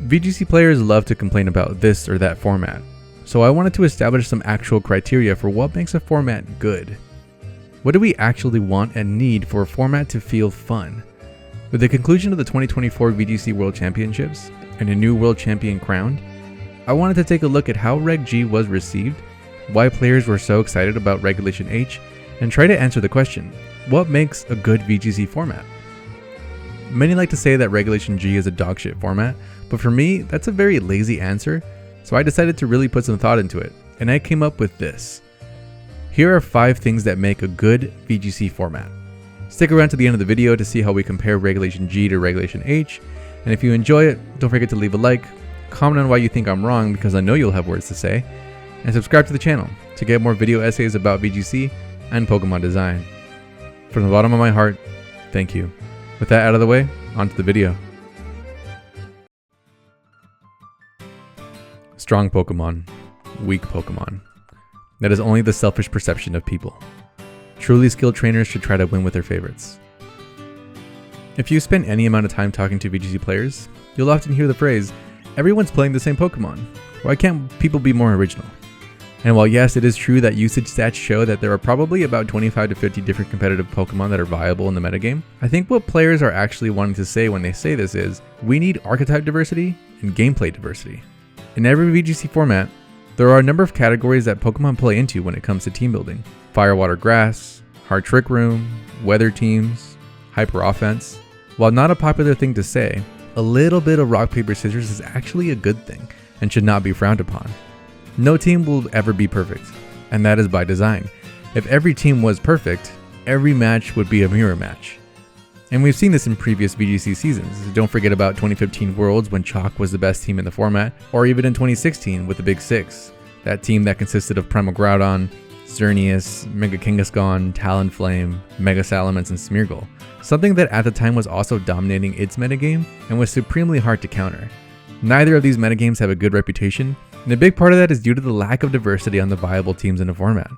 VGC players love to complain about this or that format, so I wanted to establish some actual criteria for what makes a format good. What do we actually want and need for a format to feel fun? With the conclusion of the 2024 VGC World Championships and a new world champion crowned, I wanted to take a look at how Reg G was received, why players were so excited about Regulation H, and try to answer the question, what makes a good VGC format? Many like to say that Regulation G is a dogshit format, but for me, that's a very lazy answer, so I decided to really put some thought into it, and I came up with this. Here are 5 things that make a good VGC format. Stick around to the end of the video to see how we compare Regulation G to Regulation H, and if you enjoy it, don't forget to leave a like, comment on why you think I'm wrong because I know you'll have words to say, and subscribe to the channel to get more video essays about VGC and Pokemon design. From the bottom of my heart, thank you. With that out of the way, onto the video. Strong Pokemon, weak Pokemon. That is only the selfish perception of people. Truly skilled trainers should try to win with their favorites. If you spend any amount of time talking to VGC players, you'll often hear the phrase, everyone's playing the same Pokemon. Why can't people be more original? And while yes, it is true that usage stats show that there are probably about 25 to 50 different competitive Pokemon that are viable in the metagame, I think what players are actually wanting to say when they say this is, we need archetype diversity and gameplay diversity. In every VGC format, there are a number of categories that Pokemon play into when it comes to team building. Fire, Water, Grass, Hard Trick Room, Weather Teams, Hyper Offense. While not a popular thing to say, a little bit of rock, paper, scissors is actually a good thing and should not be frowned upon. No team will ever be perfect, and that is by design. If every team was perfect, every match would be a mirror match. And we've seen this in previous VGC seasons. Don't forget about 2015 Worlds when Chalk was the best team in the format, or even in 2016 with the Big Six, that team that consisted of Primal Groudon, Xerneas, Mega Kangaskhan, Talonflame, Mega Salamence, and Smeargle. Something that at the time was also dominating its metagame and was supremely hard to counter. Neither of these metagames have a good reputation, and a big part of that is due to the lack of diversity on the viable teams in a format.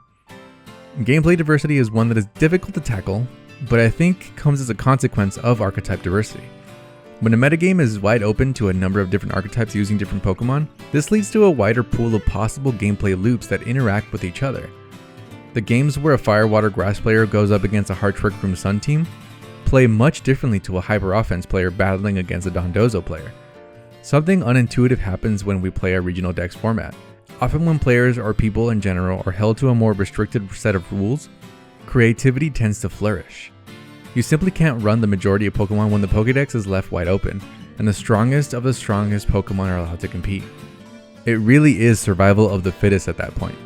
Gameplay diversity is one that is difficult to tackle, but I think comes as a consequence of archetype diversity. When a metagame is wide open to a number of different archetypes using different Pokemon, this leads to a wider pool of possible gameplay loops that interact with each other. The games where a Fire, Water, Grass player goes up against a Hard Trick Room Sun team play much differently to a Hyper Offense player battling against a Dondozo player. Something unintuitive happens when we play a regional dex format. Often when players or people in general are held to a more restricted set of rules, creativity tends to flourish. You simply can't run the majority of Pokemon when the Pokédex is left wide open, and the strongest of the strongest Pokemon are allowed to compete. It really is survival of the fittest at that point.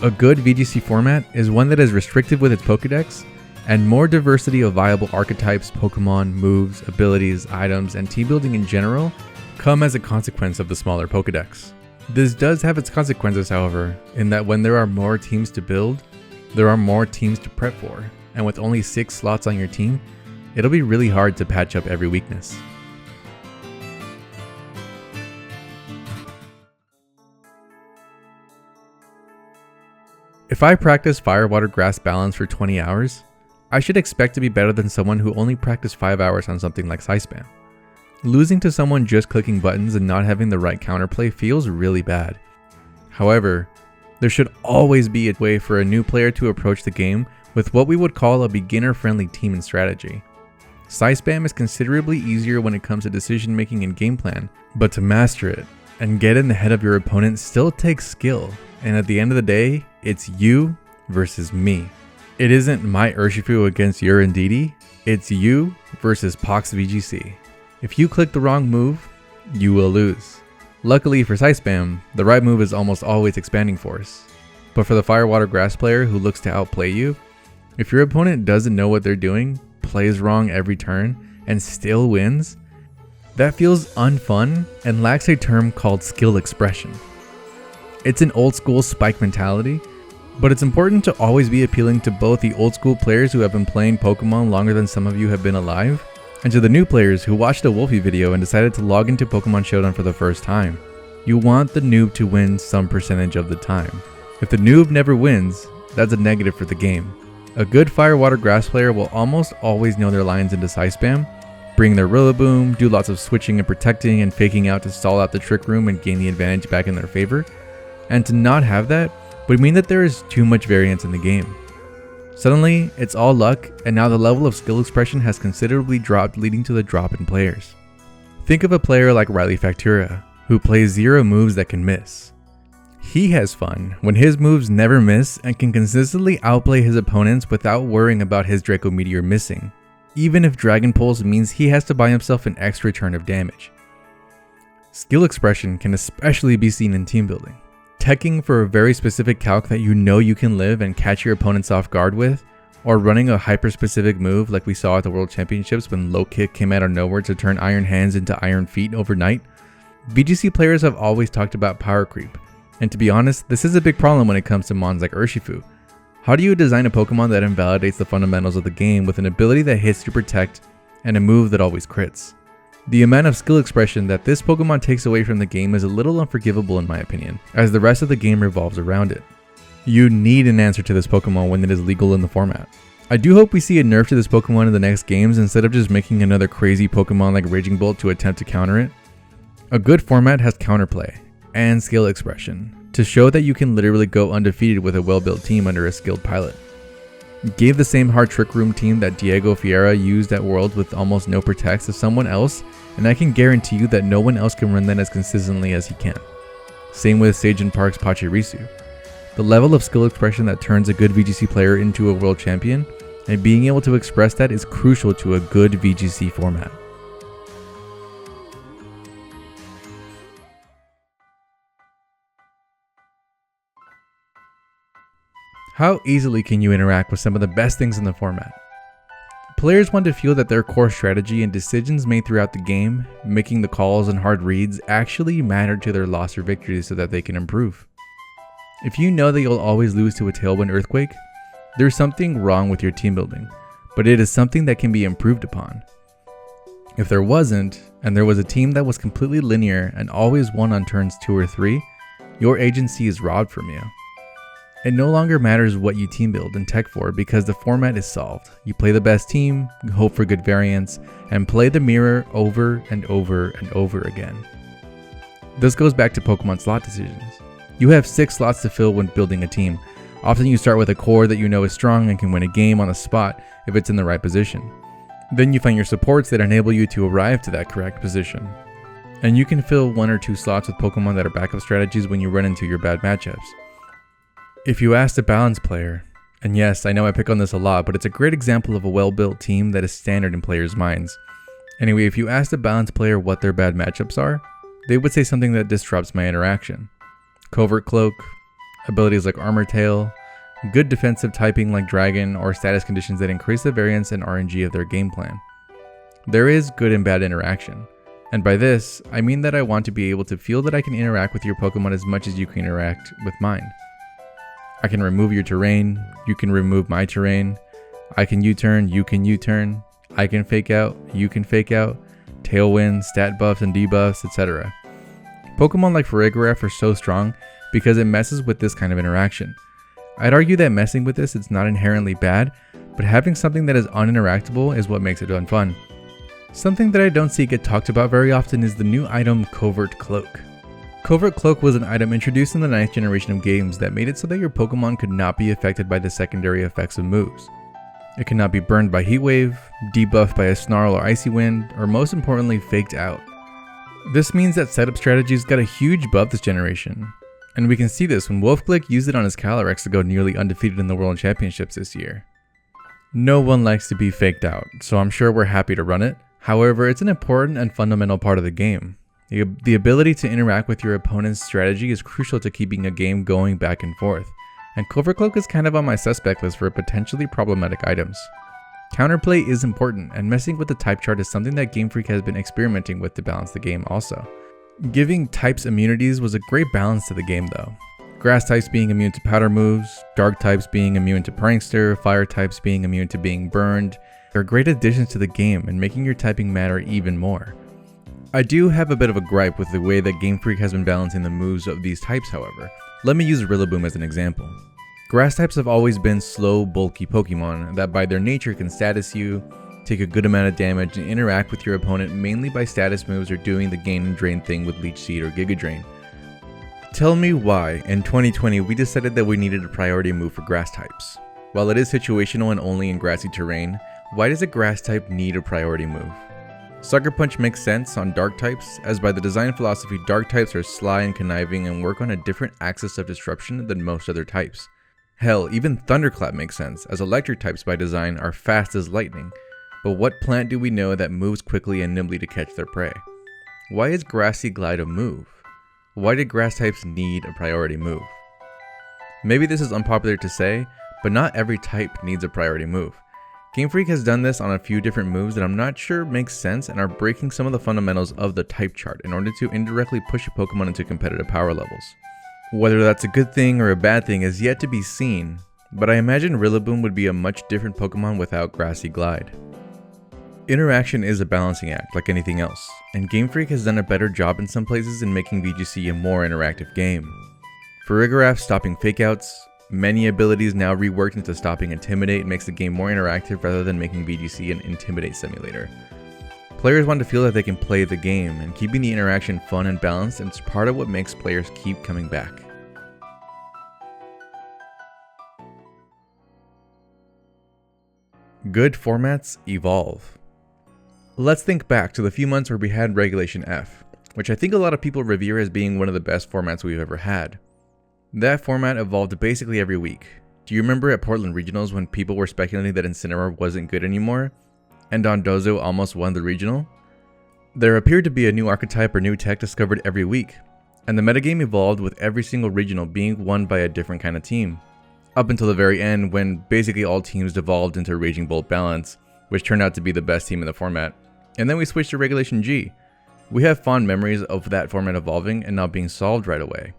A good VGC format is one that is restricted with its Pokédex, and more diversity of viable archetypes, Pokemon, moves, abilities, items, and team building in general come as a consequence of the smaller Pokédex. This does have its consequences, however, in that when there are more teams to build, there are more teams to prep for, and with only 6 slots on your team, it'll be really hard to patch up every weakness. If I practice Fire, Water, Grass balance for 20 hours, I should expect to be better than someone who only practiced 5 hours on something like Psy Spam. Losing to someone just clicking buttons and not having the right counterplay feels really bad. However, there should always be a way for a new player to approach the game with what we would call a beginner-friendly team and strategy. Psy Spam is considerably easier when it comes to decision making and game plan, but to master it and get in the head of your opponent still takes skill, and at the end of the day, it's you versus me. It isn't my Urshifu against your Indeedee, it's you versus Pox VGC. If you click the wrong move, you will lose. Luckily for Psy Spam, the right move is almost always Expanding Force. But for the Fire, Water, Grass player who looks to outplay you, if your opponent doesn't know what they're doing, plays wrong every turn, and still wins, that feels unfun and lacks a term called skill expression. It's an old school spike mentality, but it's important to always be appealing to both the old school players who have been playing Pokemon longer than some of you have been alive, and to the new players who watched a Wolfie video and decided to log into Pokemon Showdown for the first time. You want the noob to win some percentage of the time. If the noob never wins, that's a negative for the game. A good Fire, Water, Grass player will almost always know their lines into Psy Spam, bring their Rillaboom, do lots of switching and protecting and faking out to stall out the Trick Room and gain the advantage back in their favor. And to not have that would mean that there is too much variance in the game. Suddenly, it's all luck, and now the level of skill expression has considerably dropped, leading to the drop in players. Think of a player like Riley Factura, who plays 0 moves that can miss. He has fun when his moves never miss and can consistently outplay his opponents without worrying about his Draco Meteor missing, even if Dragon Pulse means he has to buy himself an extra turn of damage. Skill expression can especially be seen in team building. Teching for a very specific calc that you know you can live and catch your opponents off guard with, or running a hyper-specific move like we saw at the World Championships when Low Kick came out of nowhere to turn Iron Hands into Iron Feet overnight. VGC players have always talked about power creep, and to be honest, this is a big problem when it comes to mons like Urshifu. How do you design a Pokemon that invalidates the fundamentals of the game with an ability that hits to protect and a move that always crits? The amount of skill expression that this Pokemon takes away from the game is a little unforgivable in my opinion, as the rest of the game revolves around it. You need an answer to this Pokemon when it is legal in the format. I do hope we see a nerf to this Pokemon in the next games instead of just making another crazy Pokemon like Raging Bolt to attempt to counter it. A good format has counterplay and skill expression to show that you can literally go undefeated with a well-built team under a skilled pilot. Give the same hard Trick Room team that Diego Fiera used at Worlds with almost no protects to someone else, and I can guarantee you that no one else can run that as consistently as he can. Same with Sajin Park's Pachirisu. The level of skill expression that turns a good VGC player into a world champion, and being able to express that is crucial to a good VGC format. How easily can you interact with some of the best things in the format? Players want to feel that their core strategy and decisions made throughout the game, making the calls and hard reads, actually matter to their loss or victories so that they can improve. If you know that you'll always lose to a Tailwind Earthquake, there's something wrong with your team building, but it is something that can be improved upon. If there wasn't, and there was a team that was completely linear and always won on turns 2 or 3, your agency is robbed from you. It no longer matters what you team build and tech for because the format is solved. You play the best team, hope for good variance, and play the mirror over and over and over again. This goes back to Pokemon slot decisions. You have 6 slots to fill when building a team. Often you start with a core that you know is strong and can win a game on the spot if it's in the right position. Then you find your supports that enable you to arrive to that correct position. And you can fill 1 or 2 slots with Pokemon that are backup strategies when you run into your bad matchups. If you asked a balanced player, and yes, I know I pick on this a lot, but it's a great example of a well-built team that is standard in players' minds. Anyway, if you asked a balanced player what their bad matchups are, they would say something that disrupts my interaction. Covert Cloak, abilities like Armor Tail, good defensive typing like Dragon, or status conditions that increase the variance and RNG of their game plan. There is good and bad interaction. And by this, I mean that I want to be able to feel that I can interact with your Pokemon as much as you can interact with mine. I can remove your terrain, you can remove my terrain, I can U-turn, you can U-turn, I can fake out, you can fake out, tailwind, stat buffs and debuffs, etc. Pokemon like Farigiraf are so strong because it messes with this kind of interaction. I'd argue that messing with this is not inherently bad, but having something that is uninteractable is what makes it unfun. Something that I don't see get talked about very often is the new item Covert Cloak. Covert Cloak was an item introduced in the 9th generation of games that made it so that your Pokemon could not be affected by the secondary effects of moves. It could not be burned by Heat Wave, debuffed by a Snarl or Icy Wind, or most importantly, faked out. This means that setup strategies got a huge buff this generation, and we can see this when Wolfglick used it on his Calyrex to go nearly undefeated in the World Championships this year. No one likes to be faked out, so I'm sure we're happy to run it. However, it's an important and fundamental part of the game. The ability to interact with your opponent's strategy is crucial to keeping a game going back and forth, and Covert Cloak is kind of on my suspect list for potentially problematic items. Counterplay is important, and messing with the type chart is something that Game Freak has been experimenting with to balance the game also. Giving types immunities was a great balance to the game though. Grass types being immune to powder moves, dark types being immune to prankster, fire types being immune to being burned are great additions to the game and making your typing matter even more. I do have a bit of a gripe with the way that Game Freak has been balancing the moves of these types however. Let me use Rillaboom as an example. Grass types have always been slow, bulky Pokemon that by their nature can status you, take a good amount of damage, and interact with your opponent mainly by status moves or doing the gain and drain thing with Leech Seed or Giga Drain. Tell me why, in 2020, we decided that we needed a priority move for grass types. While it is situational and only in grassy terrain, why does a grass type need a priority move? Sucker Punch makes sense on dark types, as by the design philosophy, dark types are sly and conniving and work on a different axis of disruption than most other types. Hell, even Thunderclap makes sense, as electric types by design are fast as lightning. But what plant do we know that moves quickly and nimbly to catch their prey? Why is Grassy Glide a move? Why did grass types need a priority move? Maybe this is unpopular to say, but not every type needs a priority move. Game Freak has done this on a few different moves that I'm not sure make sense and are breaking some of the fundamentals of the type chart in order to indirectly push a Pokemon into competitive power levels. Whether that's a good thing or a bad thing is yet to be seen, but I imagine Rillaboom would be a much different Pokemon without Grassy Glide. Interaction is a balancing act like anything else, and Game Freak has done a better job in some places in making VGC a more interactive game. For Rigorath, stopping fakeouts, many abilities now reworked into stopping Intimidate makes the game more interactive rather than making VGC an Intimidate simulator. Players want to feel that they can play the game, and keeping the interaction fun and balanced is part of what makes players keep coming back. Good formats evolve. Let's think back to the few months where we had Regulation F, which I think a lot of people revere as being one of the best formats we've ever had. That format evolved basically every week. Do you remember at Portland Regionals when people were speculating that Incineroar wasn't good anymore? And Dondozo almost won the regional? There appeared to be a new archetype or new tech discovered every week, and the metagame evolved with every single regional being won by a different kind of team. Up until the very end when basically all teams devolved into Raging Bolt Balance, which turned out to be the best team in the format, and then we switched to Regulation G. We have fond memories of that format evolving and not being solved right away.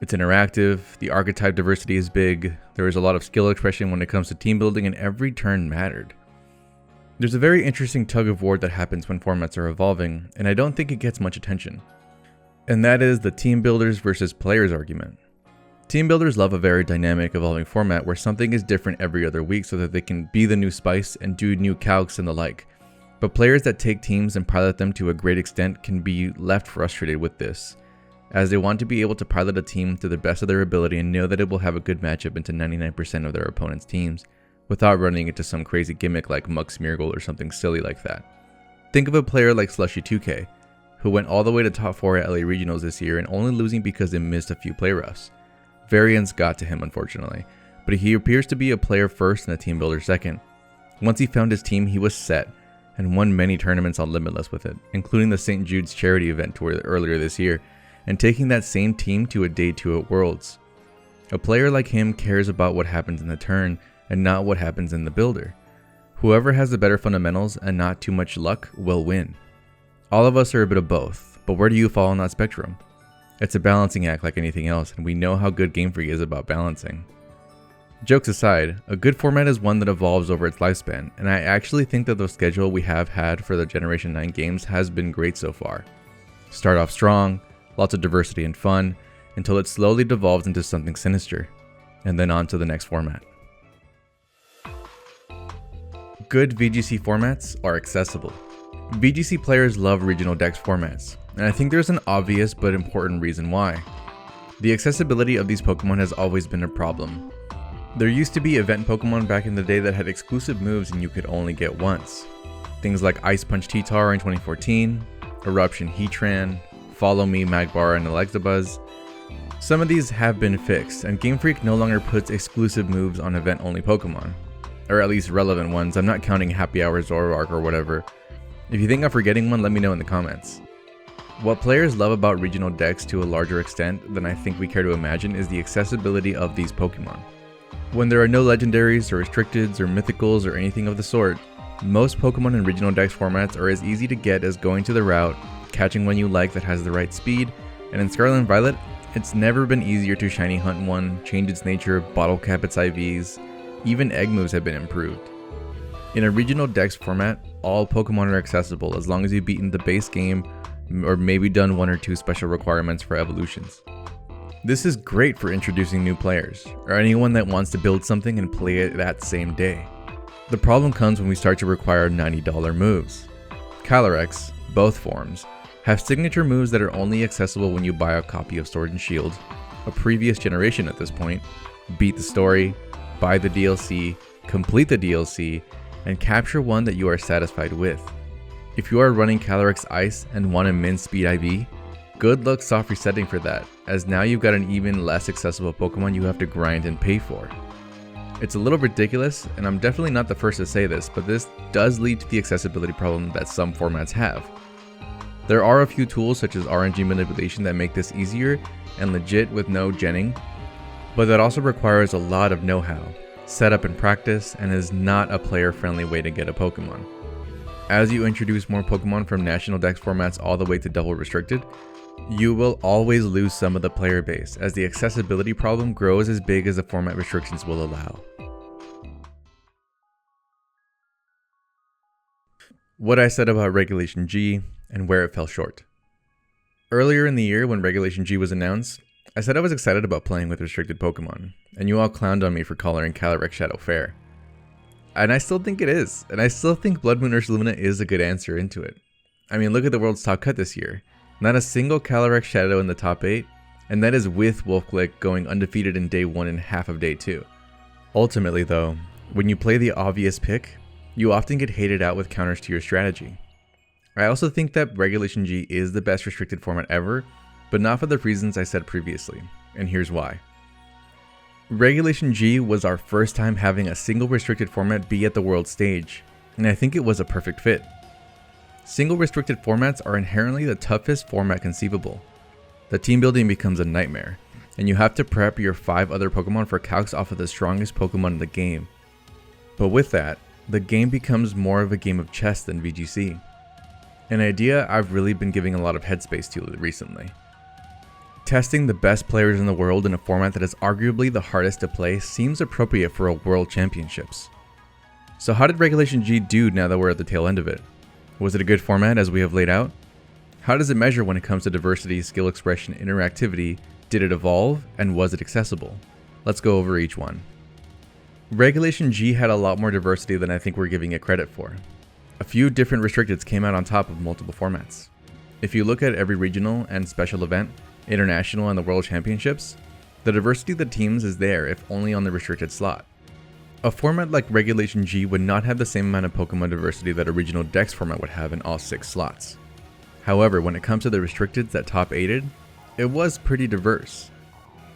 It's interactive, the archetype diversity is big, there is a lot of skill expression when it comes to team building, and every turn mattered. There's a very interesting tug of war that happens when formats are evolving, and I don't think it gets much attention. And that is the team builders versus players argument. Team builders love a very dynamic, evolving format where something is different every other week so that they can be the new spice and do new calcs and the like. But players that take teams and pilot them to a great extent can be left frustrated with this, as they want to be able to pilot a team to the best of their ability and know that it will have a good matchup into 99% of their opponent's teams, without running into some crazy gimmick like Muk Smeargle or something silly like that. Think of a player like Slushy2K, who went all the way to top 4 at LA Regionals this year and only losing because they missed a few play roughs. Variance got to him unfortunately, but he appears to be a player first and a team builder second. Once he found his team, he was set, and won many tournaments on Limitless with it, including the St. Jude's charity event tour earlier this year, and taking that same team to a day 2 at Worlds. A player like him cares about what happens in the turn, and not what happens in the builder. Whoever has the better fundamentals and not too much luck will win. All of us are a bit of both, but where do you fall on that spectrum? It's a balancing act like anything else, and we know how good Game Freak is about balancing. Jokes aside, a good format is one that evolves over its lifespan, and I actually think that the schedule we have had for the Generation 9 games has been great so far. Start off strong, lots of diversity and fun, until it slowly devolves into something sinister, and then on to the next format. Good VGC formats are accessible. VGC players love regional dex formats, and I think there's an obvious but important reason why. The accessibility of these Pokemon has always been a problem. There used to be event Pokemon back in the day that had exclusive moves and you could only get once. Things like Ice Punch T-Tar in 2014, Eruption Heatran, Follow Me Magbar and Electabuzz. Some of these have been fixed, and Game Freak no longer puts exclusive moves on event-only Pokemon. Or at least relevant ones. I'm not counting Happy Hour Zoroark or whatever. If you think I'm forgetting one, let me know in the comments. What players love about regional decks to a larger extent than I think we care to imagine is the accessibility of these Pokemon. When there are no legendaries or restricteds or mythicals or anything of the sort, most Pokemon in regional dex formats are as easy to get as going to the route, catching one you like that has the right speed, and in Scarlet and Violet, it's never been easier to shiny hunt one, change its nature, bottle cap its IVs, even egg moves have been improved. In a regional dex format, all Pokemon are accessible as long as you've beaten the base game or maybe done 1 or 2 special requirements for evolutions. This is great for introducing new players, or anyone that wants to build something and play it that same day. The problem comes when we start to require $90 moves. Calyrex, both forms, have signature moves that are only accessible when you buy a copy of Sword and Shield, a previous generation at this point, beat the story, buy the DLC, complete the DLC, and capture one that you are satisfied with. If you are running Calyrex Ice and want a min speed IV, good luck soft resetting for that, as now you've got an even less accessible Pokemon you have to grind and pay for. It's a little ridiculous, and I'm definitely not the first to say this, but this does lead to the accessibility problem that some formats have. There are a few tools such as RNG manipulation that make this easier and legit with no genning, but that also requires a lot of know-how, setup and practice, and is not a player-friendly way to get a Pokemon. As you introduce more Pokemon from National Dex formats all the way to double restricted, you will always lose some of the player base as the accessibility problem grows as big as the format restrictions will allow. What I said about Regulation G and where it fell short. Earlier in the year when Regulation G was announced, I said I was excited about playing with restricted Pokemon, and you all clowned on me for calling Calyrex Shadow fair. And I still think it is, and I still think Blood Moon Ursaluna is a good answer into it. I mean, look at the world's top cut this year. Not a single Calyrex Shadow in the top 8, and that is with Wolfglick going undefeated in day 1 and half of day 2. Ultimately though, when you play the obvious pick, you often get hated out with counters to your strategy. I also think that Regulation G is the best restricted format ever, but not for the reasons I said previously, and here's why. Regulation G was our first time having a single restricted format be at the world stage, and I think it was a perfect fit. Single restricted formats are inherently the toughest format conceivable. The team building becomes a nightmare, and you have to prep your 5 other Pokemon for calcs off of the strongest Pokemon in the game. But with that, the game becomes more of a game of chess than VGC. An idea I've really been giving a lot of headspace to recently. Testing the best players in the world in a format that is arguably the hardest to play seems appropriate for a World Championships. So how did Regulation G do now that we're at the tail end of it? Was it a good format as we have laid out? How does it measure when it comes to diversity, skill expression, interactivity? Did it evolve, and was it accessible? Let's go over each one. Regulation G had a lot more diversity than I think we're giving it credit for. A few different restricteds came out on top of multiple formats. If you look at every regional and special event, international and the World Championships, the diversity of the teams is there if only on the restricted slot. A format like Regulation G would not have the same amount of Pokemon diversity that a regional Dex format would have in all 6 slots. However, when it comes to the restricteds that top 8'd, it was pretty diverse.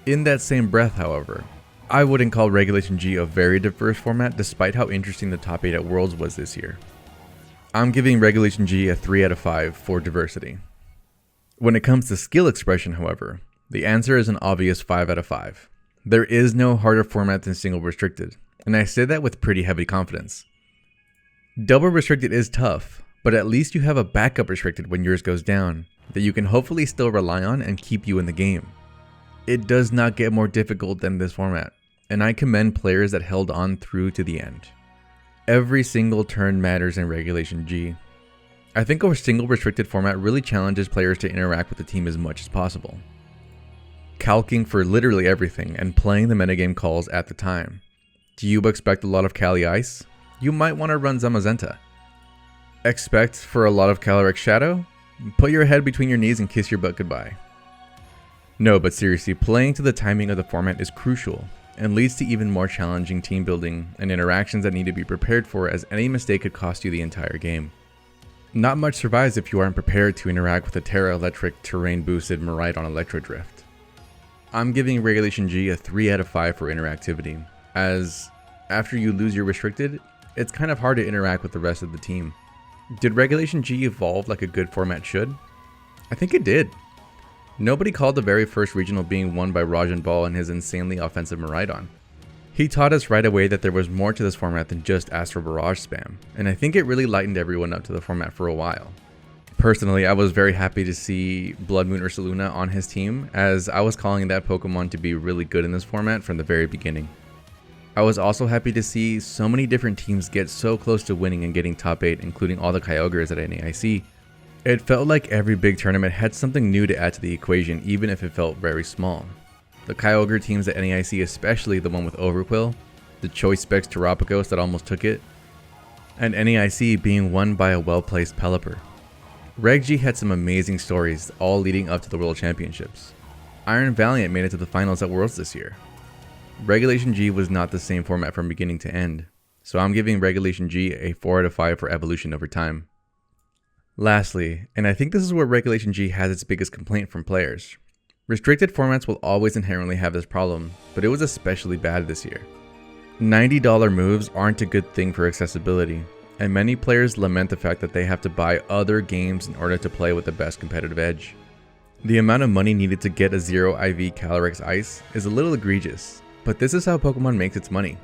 In that same breath, however, I wouldn't call Regulation G a very diverse format despite how interesting the top 8 at Worlds was this year. I'm giving Regulation G a 3 out of 5 for diversity. When it comes to skill expression, however, the answer is an obvious 5 out of 5. There is no harder format than single restricted, and I say that with pretty heavy confidence. Double restricted is tough, but at least you have a backup restricted when yours goes down that you can hopefully still rely on and keep you in the game. It does not get more difficult than this format, and I commend players that held on through to the end. Every single turn matters in Regulation G. I think a single restricted format really challenges players to interact with the team as much as possible. Calcing for literally everything and playing the metagame calls at the time. Do you expect a lot of Cali Ice? You might want to run Zamazenta. Expect for a lot of Calyrex Shadow? Put your head between your knees and kiss your butt goodbye. No, but seriously, playing to the timing of the format is crucial and leads to even more challenging team building and interactions that need to be prepared for, as any mistake could cost you the entire game. Not much survives if you aren't prepared to interact with a Terra Electric terrain boosted Miraidon Electro Drift. I'm giving Regulation G a 3 out of 5 for interactivity, as after you lose your restricted, it's kind of hard to interact with the rest of the team. Did Regulation G evolve like a good format should? I think it did. Nobody called the very first regional being won by Rajan Ball and his insanely offensive Miraidon. He taught us right away that there was more to this format than just Astral Barrage spam, and I think it really lightened everyone up to the format for a while. Personally, I was very happy to see Blood Moon Ursaluna on his team, as I was calling that Pokemon to be really good in this format from the very beginning. I was also happy to see so many different teams get so close to winning and getting top 8, including all the Kyogres at NAIC. It felt like every big tournament had something new to add to the equation, even if it felt very small. The Kyogre teams at NAIC, especially the one with Overquill, the Choice Specs Terapagos that almost took it, and NAIC being won by a well-placed Pelipper. Reg G had some amazing stories, all leading up to the World Championships. Iron Valiant made it to the finals at Worlds this year. Regulation G was not the same format from beginning to end, so I'm giving Regulation G a 4 out of 5 for evolution over time. Lastly, and I think this is where Regulation G has its biggest complaint from players, restricted formats will always inherently have this problem, but it was especially bad this year. $90 moves aren't a good thing for accessibility, and many players lament the fact that they have to buy other games in order to play with the best competitive edge. The amount of money needed to get a 0 IV Calyrex Ice is a little egregious, but this is how Pokemon makes its money.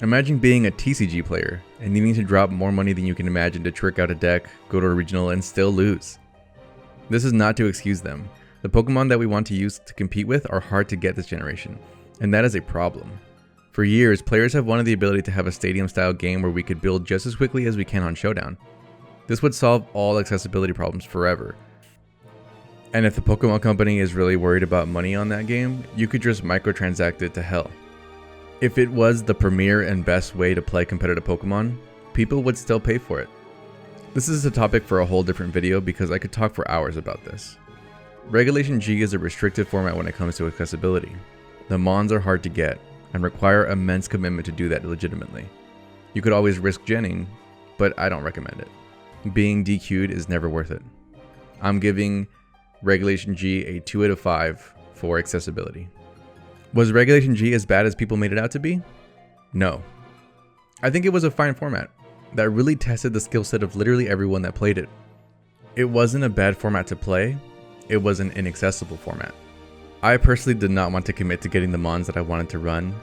Imagine being a TCG player and needing to drop more money than you can imagine to trick out a deck, go to a regional, and still lose. This is not to excuse them. The Pokemon that we want to use to compete with are hard to get this generation, and that is a problem. For years, players have wanted the ability to have a stadium-style game where we could build just as quickly as we can on Showdown. This would solve all accessibility problems forever. And if the Pokemon Company is really worried about money on that game, you could just microtransact it to hell. If it was the premier and best way to play competitive Pokemon, people would still pay for it. This is a topic for a whole different video because I could talk for hours about this. Regulation G is a restrictive format when it comes to accessibility. The Mons are hard to get, and require immense commitment to do that legitimately. You could always risk genning, but I don't recommend it. Being DQ'd is never worth it. I'm giving Regulation G a 2 out of 5 for accessibility. Was Regulation G as bad as people made it out to be? No. I think it was a fine format that really tested the skill set of literally everyone that played it. It wasn't a bad format to play, it was an inaccessible format. I personally did not want to commit to getting the Mons that I wanted to run,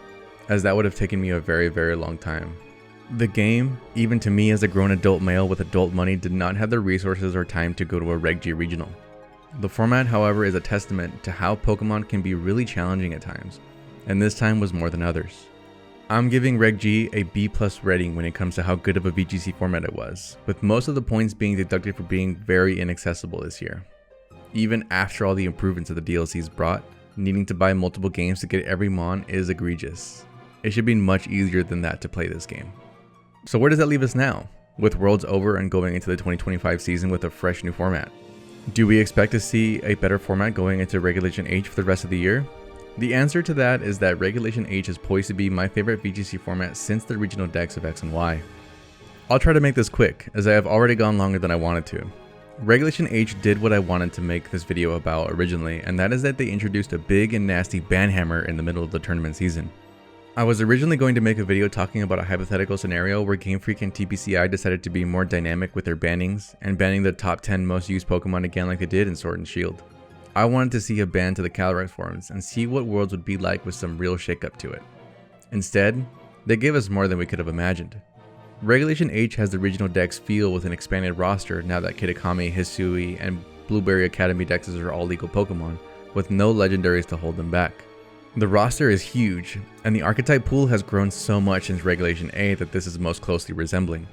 as that would have taken me a very, very long time. The game, even to me as a grown adult male with adult money, did not have the resources or time to go to a Reg G regional. The format, however, is a testament to how Pokemon can be really challenging at times, and this time was more than others. I'm giving Reg G a B+ rating when it comes to how good of a VGC format it was, with most of the points being deducted for being very inaccessible this year. Even after all the improvements that the DLCs brought, needing to buy multiple games to get every Mon is egregious. It should be much easier than that to play this game. So where does that leave us now, with Worlds over and going into the 2025 season with a fresh new format? Do we expect to see a better format going into Regulation H for the rest of the year? The answer to that is that Regulation H is poised to be my favorite VGC format since the regional decks of X and Y. I'll try to make this quick, as I have already gone longer than I wanted to. Regulation H did what I wanted to make this video about originally, and that is that they introduced a big and nasty banhammer in the middle of the tournament season. I was originally going to make a video talking about a hypothetical scenario where Game Freak and TPCI decided to be more dynamic with their bannings, and banning the top 10 most used Pokemon again like they did in Sword and Shield. I wanted to see a ban to the Calyrex forms and see what Worlds would be like with some real shakeup to it. Instead, they gave us more than we could have imagined. Regulation H has the regional decks feel with an expanded roster now that Kitakami, Hisui, and Blueberry Academy decks are all legal Pokemon, with no legendaries to hold them back. The roster is huge, and the archetype pool has grown so much since Regulation A that this is most closely resembling.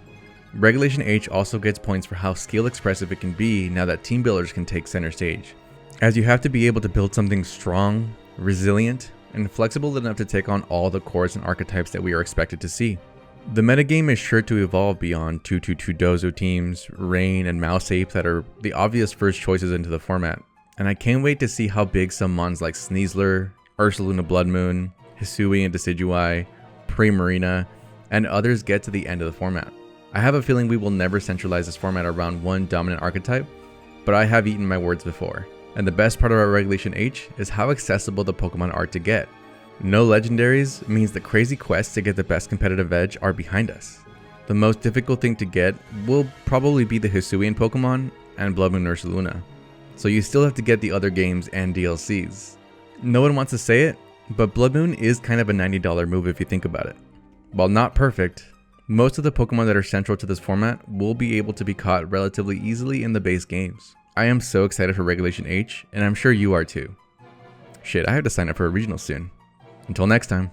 Regulation H also gets points for how skill expressive it can be now that team builders can take center stage, as you have to be able to build something strong, resilient, and flexible enough to take on all the cores and archetypes that we are expected to see. The metagame is sure to evolve beyond 2-2-2 Dozo teams, Rain, and Mouse Ape that are the obvious first choices into the format, and I can't wait to see how big some mons like Sneasler, Ursaluna Blood Moon, Hisui and Decidueye, Primarina, and others get to the end of the format. I have a feeling we will never centralize this format around one dominant archetype, but I have eaten my words before, and the best part about Regulation H is how accessible the Pokemon are to get. No legendaries means the crazy quests to get the best competitive edge are behind us. The most difficult thing to get will probably be the Hisuian Pokemon and Blood Moon Ursaluna, so you still have to get the other games and DLCs. No one wants to say it, but Blood Moon is kind of a $90 move if you think about it. While not perfect, most of the Pokemon that are central to this format will be able to be caught relatively easily in the base games. I am so excited for Regulation H, and I'm sure you are too. Shit, I have to sign up for a regional soon. Until next time.